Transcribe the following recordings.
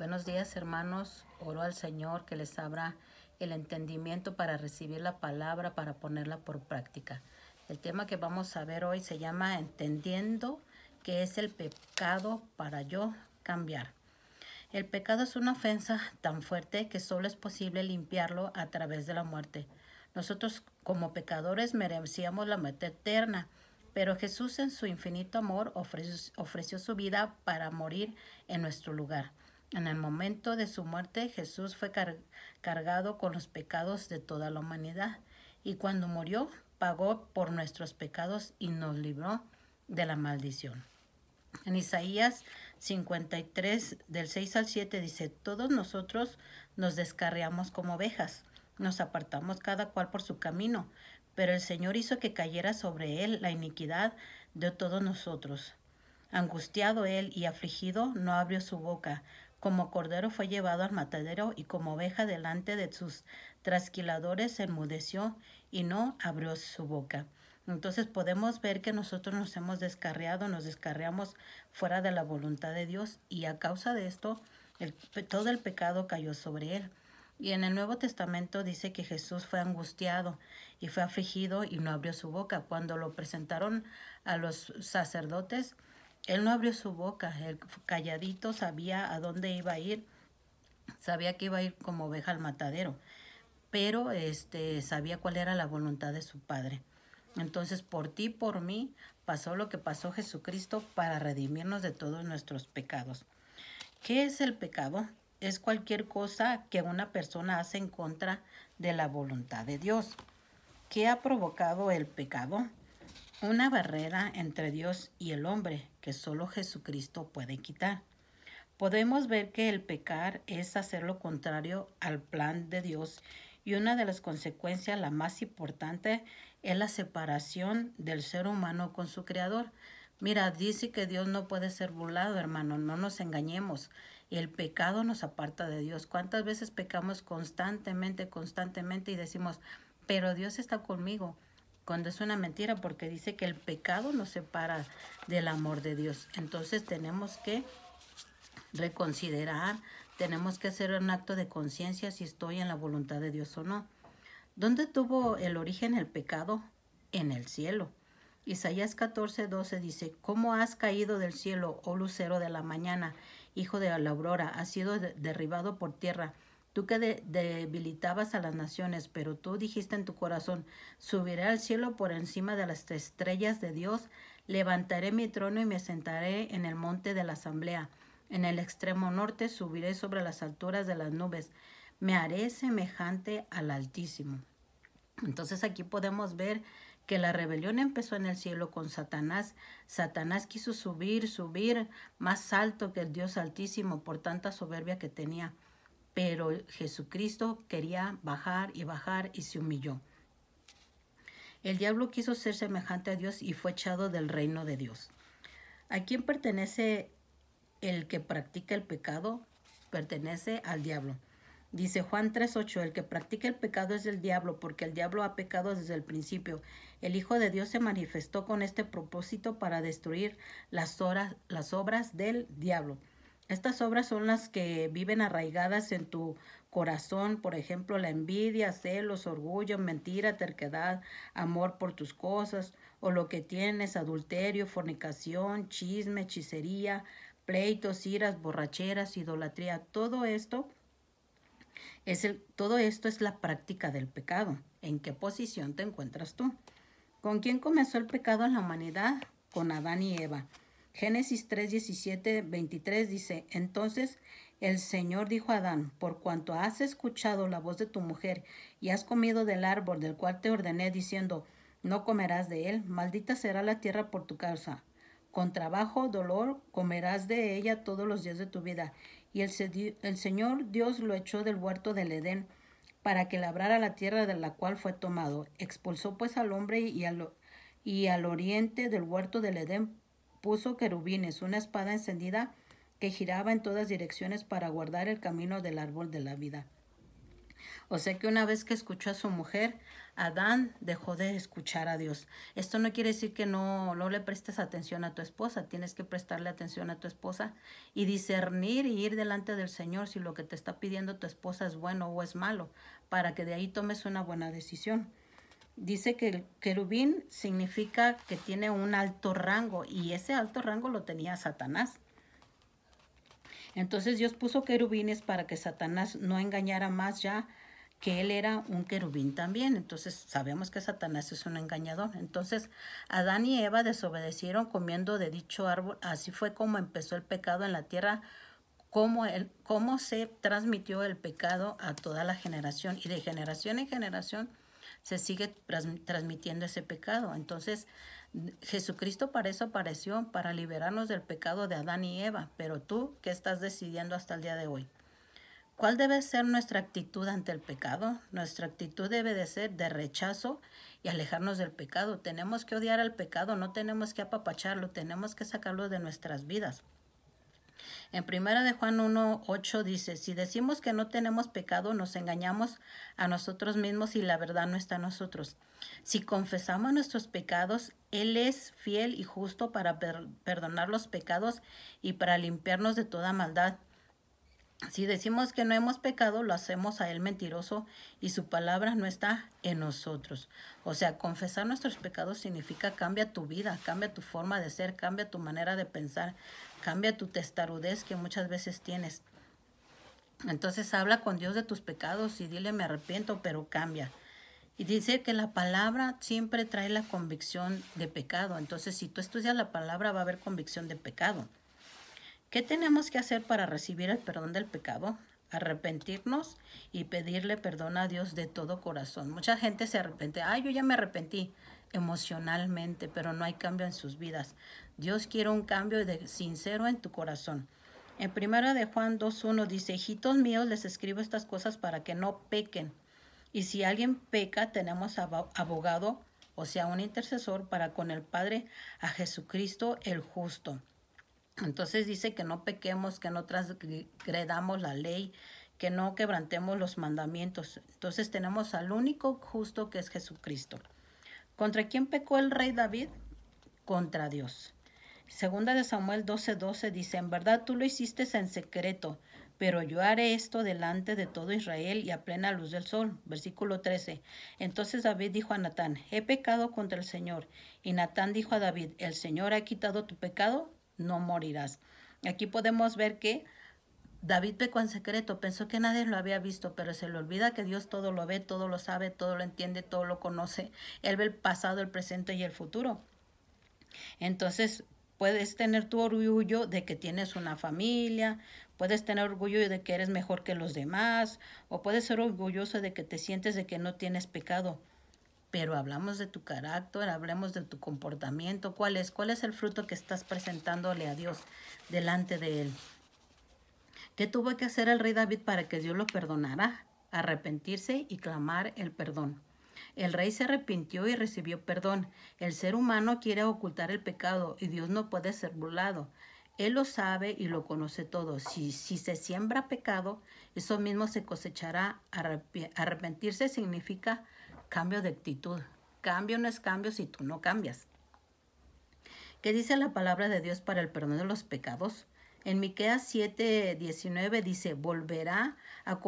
Buenos días, hermanos. Oro al Señor que les abra el entendimiento para recibir la palabra, para ponerla por práctica. El tema que vamos a ver hoy se llama Entendiendo qué es el pecado para yo cambiar. El pecado es una ofensa tan fuerte que solo es posible limpiarlo a través de la muerte. Nosotros como pecadores merecíamos la muerte eterna, pero Jesús en su infinito amor ofreció su vida para morir en nuestro lugar. En el momento de su muerte, Jesús fue cargado con los pecados de toda la humanidad, y cuando murió, pagó por nuestros pecados y nos libró de la maldición. En Isaías 53, del 6 al 7, dice: todos nosotros nos descarriamos como ovejas, nos apartamos cada cual por su camino, pero el Señor hizo que cayera sobre él la iniquidad de todos nosotros. Angustiado él y afligido, no abrió su boca. Como cordero fue llevado al matadero, y como oveja delante de sus trasquiladores se enmudeció y no abrió su boca. Entonces podemos ver que nosotros nos hemos descarriado, nos descarriamos fuera de la voluntad de Dios, y a causa de esto todo el pecado cayó sobre él. Y en el Nuevo Testamento dice que Jesús fue angustiado y fue afligido y no abrió su boca. Cuando lo presentaron a los sacerdotes, él no abrió su boca. Él calladito sabía a dónde iba a ir, sabía que iba a ir como oveja al matadero, pero sabía cuál era la voluntad de su Padre. Entonces, por ti, por mí, pasó lo que pasó Jesucristo para redimirnos de todos nuestros pecados. ¿Qué es el pecado? Es cualquier cosa que una persona hace en contra de la voluntad de Dios. ¿Qué ha provocado el pecado? Una barrera entre Dios y el hombre que solo Jesucristo puede quitar. Podemos ver que el pecar es hacer lo contrario al plan de Dios, y una de las consecuencias, la más importante, es la separación del ser humano con su Creador. Mira, dice que Dios no puede ser burlado, hermano, no nos engañemos. El pecado nos aparta de Dios. ¿Cuántas veces pecamos constantemente y decimos, pero Dios está conmigo? Cuando es una mentira, porque dice que el pecado nos separa del amor de Dios. Entonces tenemos que reconsiderar, tenemos que hacer un acto de conciencia si estoy en la voluntad de Dios o no. ¿Dónde tuvo el origen el pecado? En el cielo. Isaías 14:12 dice: ¿Cómo has caído del cielo, oh lucero de la mañana, hijo de la aurora? Has sido derribado por tierra, tú que debilitabas a las naciones, pero tú dijiste en tu corazón: subiré al cielo por encima de las estrellas de Dios, levantaré mi trono y me sentaré en el monte de la asamblea. En el extremo norte subiré sobre las alturas de las nubes, me haré semejante al Altísimo. Entonces aquí podemos ver que la rebelión empezó en el cielo con Satanás. Satanás quiso subir más alto que el Dios Altísimo por tanta soberbia que tenía. Pero Jesucristo quería bajar y se humilló. El diablo quiso ser semejante a Dios y fue echado del reino de Dios. ¿A quién pertenece el que practica el pecado? Pertenece al diablo. Dice Juan 3:8: el que practica el pecado es del diablo, porque el diablo ha pecado desde el principio. El Hijo de Dios se manifestó con este propósito, para destruir las obras del diablo. Estas obras son las que viven arraigadas en tu corazón, por ejemplo, la envidia, celos, orgullo, mentira, terquedad, amor por tus cosas o lo que tienes, adulterio, fornicación, chisme, hechicería, pleitos, iras, borracheras, idolatría. Todo esto es la práctica del pecado. ¿En qué posición te encuentras tú? ¿Con quién comenzó el pecado en la humanidad? Con Adán y Eva. Génesis 3:17-23 dice: entonces el Señor dijo a Adán: por cuanto has escuchado la voz de tu mujer y has comido del árbol del cual te ordené, diciendo: no comerás de él, maldita será la tierra por tu causa. Con trabajo, dolor, comerás de ella todos los días de tu vida. Y el Señor Dios lo echó del huerto del Edén, para que labrara la tierra de la cual fue tomado. Expulsó pues al hombre, y al oriente del huerto del Edén puso querubines, una espada encendida que giraba en todas direcciones, para guardar el camino del árbol de la vida. O sea que una vez que escuchó a su mujer, Adán dejó de escuchar a Dios. Esto no quiere decir que no le prestes atención a tu esposa. Tienes que prestarle atención a tu esposa y discernir y ir delante del Señor si lo que te está pidiendo tu esposa es bueno o es malo, para que de ahí tomes una buena decisión. Dice que el querubín significa que tiene un alto rango y ese alto rango lo tenía Satanás. Entonces Dios puso querubines para que Satanás no engañara más, ya que él era un querubín también. Entonces sabemos que Satanás es un engañador. Entonces Adán y Eva desobedecieron comiendo de dicho árbol. Así fue como empezó el pecado en la tierra, cómo se transmitió el pecado a toda la generación. Y de generación en generación se sigue transmitiendo ese pecado. Entonces Jesucristo para eso apareció, para liberarnos del pecado de Adán y Eva. Pero tú, ¿qué estás decidiendo hasta el día de hoy? ¿Cuál debe ser nuestra actitud ante el pecado? Nuestra actitud debe de ser de rechazo y alejarnos del pecado. Tenemos que odiar al pecado, no tenemos que apapacharlo, tenemos que sacarlo de nuestras vidas. En 1 de Juan 1:8 dice, si decimos que no tenemos pecado, nos engañamos a nosotros mismos y la verdad no está en nosotros. Si confesamos nuestros pecados, Él es fiel y justo para perdonar los pecados y para limpiarnos de toda maldad. Si decimos que no hemos pecado, lo hacemos a Él mentiroso y su palabra no está en nosotros. O sea, confesar nuestros pecados significa cambia tu vida, cambia tu forma de ser, cambia tu manera de pensar, cambia tu testarudez que muchas veces tienes. Entonces habla con Dios de tus pecados y dile me arrepiento, pero cambia. Y dice que la palabra siempre trae la convicción de pecado. Entonces si tú estudias la palabra va a haber convicción de pecado. ¿Qué tenemos que hacer para recibir el perdón del pecado? Arrepentirnos y pedirle perdón a Dios de todo corazón. Mucha gente se arrepiente. Yo ya me arrepentí emocionalmente, pero no hay cambio en sus vidas. Dios quiere un cambio sincero en tu corazón. En 1 de Juan 2:1 dice, hijitos míos, les escribo estas cosas para que no pequen. Y si alguien peca, tenemos abogado, o sea, un intercesor para con el Padre, a Jesucristo el justo. Entonces dice que no pequemos, que no transgredamos la ley, que no quebrantemos los mandamientos. Entonces tenemos al único justo que es Jesucristo. ¿Contra quién pecó el rey David? Contra Dios. Segunda de Samuel 12:12 dice, en verdad tú lo hiciste en secreto, pero yo haré esto delante de todo Israel y a plena luz del sol. Versículo 13. Entonces David dijo a Natán, he pecado contra el Señor. Y Natán dijo a David, el Señor ha quitado tu pecado, no morirás. Aquí podemos ver que David pecó en secreto, pensó que nadie lo había visto, pero se le olvida que Dios todo lo ve, todo lo sabe, todo lo entiende, todo lo conoce. Él ve el pasado, el presente y el futuro. Entonces puedes tener tu orgullo de que tienes una familia, puedes tener orgullo de que eres mejor que los demás, o puedes ser orgulloso de que te sientes de que no tienes pecado. Pero hablamos de tu carácter, hablemos de tu comportamiento. ¿Cuál es el fruto que estás presentándole a Dios delante de Él? ¿Qué tuvo que hacer el rey David para que Dios lo perdonara? Arrepentirse y clamar el perdón. El rey se arrepintió y recibió perdón. El ser humano quiere ocultar el pecado y Dios no puede ser burlado. Él lo sabe y lo conoce todo. Si se siembra pecado, eso mismo se cosechará. Arrepentirse significa cambio de actitud. Cambio no es cambio si tú no cambias. ¿Qué dice la palabra de Dios para el perdón de los pecados? En Miqueas 7:19 dice, volverá a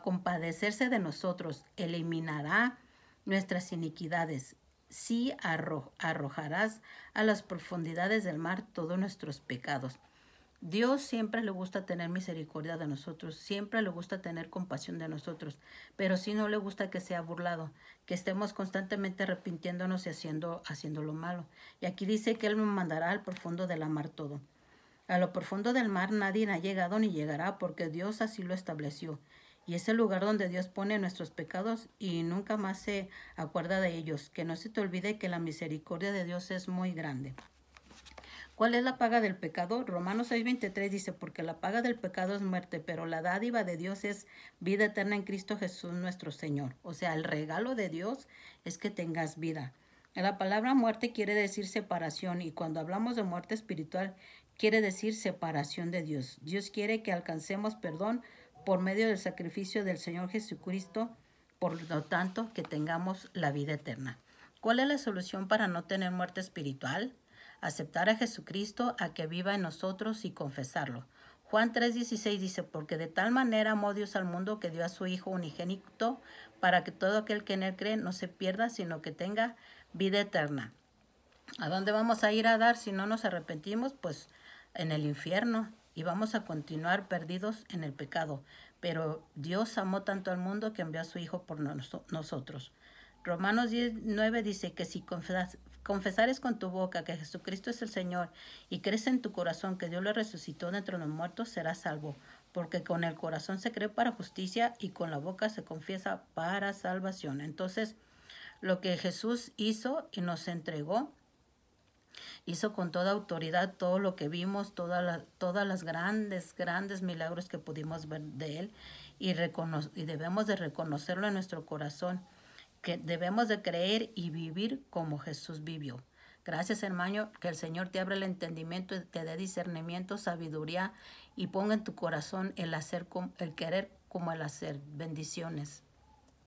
compadecerse de nosotros, eliminará nuestras iniquidades. Sí arrojarás a las profundidades del mar todos nuestros pecados. Dios siempre le gusta tener misericordia de nosotros, siempre le gusta tener compasión de nosotros, pero sí no le gusta que sea burlado, que estemos constantemente arrepintiéndonos y haciendo lo malo. Y aquí dice que Él me mandará al profundo de la mar todo. A lo profundo del mar nadie ha llegado ni llegará, porque Dios así lo estableció. Y es el lugar donde Dios pone nuestros pecados y nunca más se acuerda de ellos. Que no se te olvide que la misericordia de Dios es muy grande. ¿Cuál es la paga del pecado? Romanos 6:23 dice, porque la paga del pecado es muerte, pero la dádiva de Dios es vida eterna en Cristo Jesús nuestro Señor. O sea, el regalo de Dios es que tengas vida. La palabra muerte quiere decir separación, y cuando hablamos de muerte espiritual quiere decir separación de Dios. Dios quiere que alcancemos perdón por medio del sacrificio del Señor Jesucristo, por lo tanto, que tengamos la vida eterna. ¿Cuál es la solución para no tener muerte espiritual? Aceptar a Jesucristo, a que viva en nosotros y confesarlo. Juan 3:16 dice, porque de tal manera amó Dios al mundo que dio a su Hijo unigénito para que todo aquel que en él cree no se pierda, sino que tenga vida eterna. ¿A dónde vamos a ir a dar si no nos arrepentimos? Pues en el infierno, y vamos a continuar perdidos en el pecado. Pero Dios amó tanto al mundo que envió a su Hijo por nosotros. Romanos 10:9 dice que si confesares con tu boca que Jesucristo es el Señor y crees en tu corazón que Dios le resucitó de entre los muertos, serás salvo. Porque con el corazón se cree para justicia y con la boca se confiesa para salvación. Entonces, lo que Jesús hizo y nos entregó, hizo con toda autoridad todo lo que vimos, todas las grandes milagros que pudimos ver de Él, y debemos de reconocerlo en nuestro corazón, que debemos de creer y vivir como Jesús vivió. Gracias, hermano, que el Señor te abra el entendimiento, te dé discernimiento, sabiduría, y ponga en tu corazón el querer como el hacer. Bendiciones.